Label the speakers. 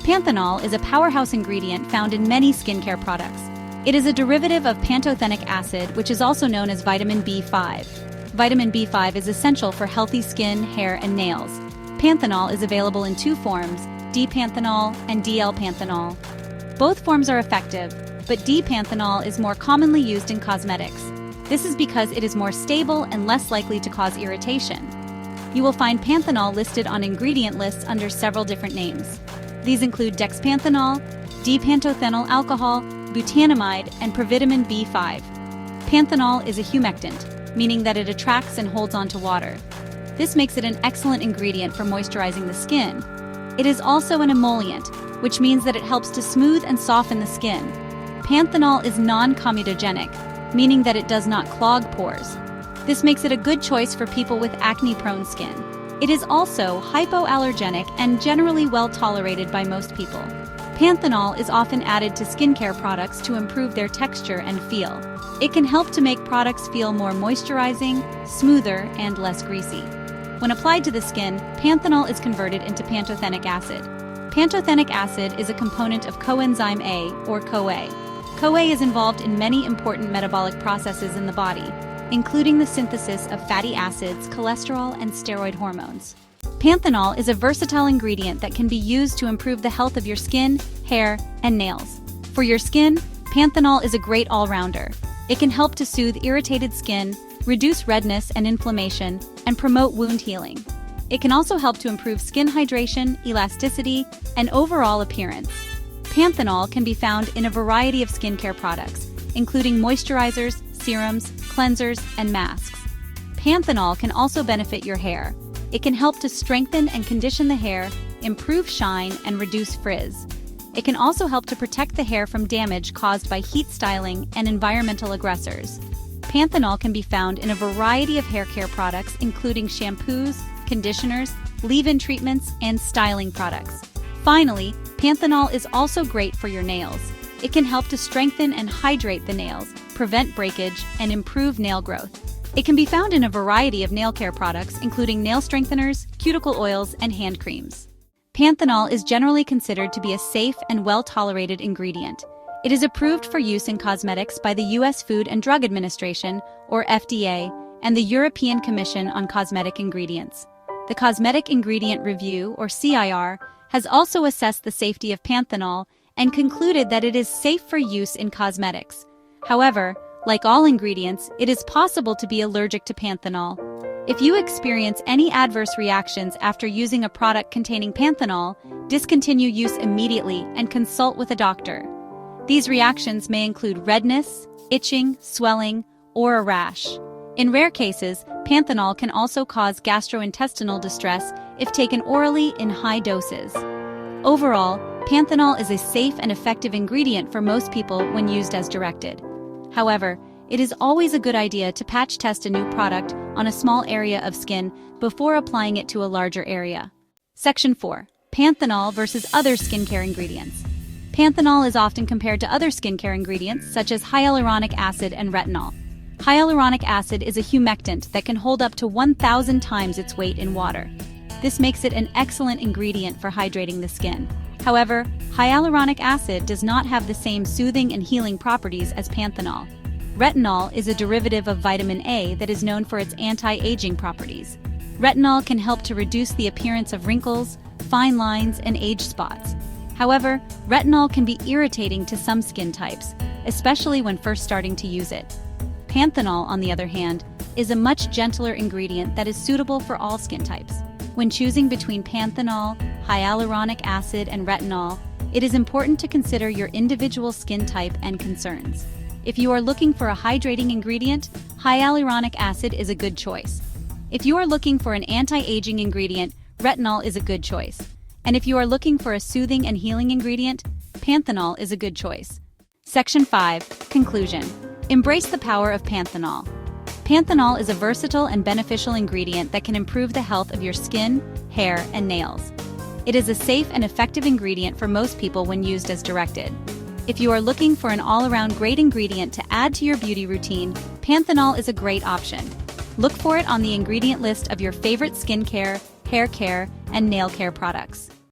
Speaker 1: Panthenol is a powerhouse ingredient found in many skincare products. It is a derivative of pantothenic acid, which is also known as vitamin B5. Vitamin B5 is essential for healthy skin, hair, and nails. Panthenol is available in two forms, D-panthenol and DL-panthenol. Both forms are effective, but D-panthenol is more commonly used in cosmetics. This is because it is more stable and less likely to cause irritation. You will find panthenol listed on ingredient lists under several different names. These include dexpanthenol, D-pantophenol alcohol, butanamide, and provitamin B5. Panthenol is a humectant, meaning that it attracts and holds onto water. This makes it an excellent ingredient for moisturizing the skin. It is also an emollient, which means that it helps to smooth and soften the skin. Panthenol is non-comedogenic, meaning that it does not clog pores. This makes it a good choice for people with acne-prone skin. It is also hypoallergenic and generally well tolerated by most people. Panthenol is often added to skincare products to improve their texture and feel. It can help to make products feel more moisturizing, smoother, and less greasy. When applied to the skin, panthenol is converted into pantothenic acid. Pantothenic acid is a component of coenzyme A, or CoA. CoA is involved in many important metabolic processes in the body, including the synthesis of fatty acids, cholesterol, and steroid hormones. Panthenol is a versatile ingredient that can be used to improve the health of your skin, hair, and nails. For your skin, panthenol is a great all-rounder. It can help to soothe irritated skin, reduce redness and inflammation, and promote wound healing. It can also help to improve skin hydration, elasticity, and overall appearance. Panthenol can be found in a variety of skincare products, including moisturizers, serums, cleansers, and masks. Panthenol can also benefit your hair. It can help to strengthen and condition the hair, improve shine, and reduce frizz. It can also help to protect the hair from damage caused by heat styling and environmental aggressors. Panthenol can be found in a variety of hair care products, including shampoos, conditioners, leave-in treatments, and styling products. Finally, panthenol is also great for your nails. It can help to strengthen and hydrate the nails, prevent breakage, and improve nail growth. It can be found in a variety of nail care products, including nail strengtheners, cuticle oils, and hand creams. Panthenol is generally considered to be a safe and well-tolerated ingredient. It is approved for use in cosmetics by the U.S. Food and Drug Administration, or FDA, and the European Commission on Cosmetic Ingredients. The Cosmetic Ingredient Review, or CIR, has also assessed the safety of panthenol and concluded that it is safe for use in cosmetics. However, like all ingredients, it is possible to be allergic to panthenol. If you experience any adverse reactions after using a product containing panthenol, discontinue use immediately and consult with a doctor. These reactions may include redness, itching, swelling, or a rash. In rare cases, panthenol can also cause gastrointestinal distress if taken orally in high doses. Overall, panthenol is a safe and effective ingredient for most people when used as directed. However, it is always a good idea to patch test a new product on a small area of skin before applying it to a larger area. Section 4. Panthenol versus other skincare ingredients. Panthenol is often compared to other skincare ingredients such as hyaluronic acid and retinol. Hyaluronic acid is a humectant that can hold up to 1,000 times its weight in water. This makes it an excellent ingredient for hydrating the skin. However, hyaluronic acid does not have the same soothing and healing properties as panthenol. Retinol is a derivative of vitamin A that is known for its anti-aging properties. Retinol can help to reduce the appearance of wrinkles, fine lines, and age spots. However, retinol can be irritating to some skin types, especially when first starting to use it. Panthenol, on the other hand, is a much gentler ingredient that is suitable for all skin types. When choosing between panthenol, hyaluronic acid, and retinol, it is important to consider your individual skin type and concerns. If you are looking for a hydrating ingredient, hyaluronic acid is a good choice. If you are looking for an anti-aging ingredient, retinol is a good choice. And if you are looking for a soothing and healing ingredient, panthenol is a good choice. Section 5. Conclusion. Embrace the power of panthenol. Panthenol is a versatile and beneficial ingredient that can improve the health of your skin, hair, and nails. It is a safe and effective ingredient for most people when used as directed. If you are looking for an all-around great ingredient to add to your beauty routine, panthenol is a great option. Look for it on the ingredient list of your favorite skincare, hair care, and nail care products.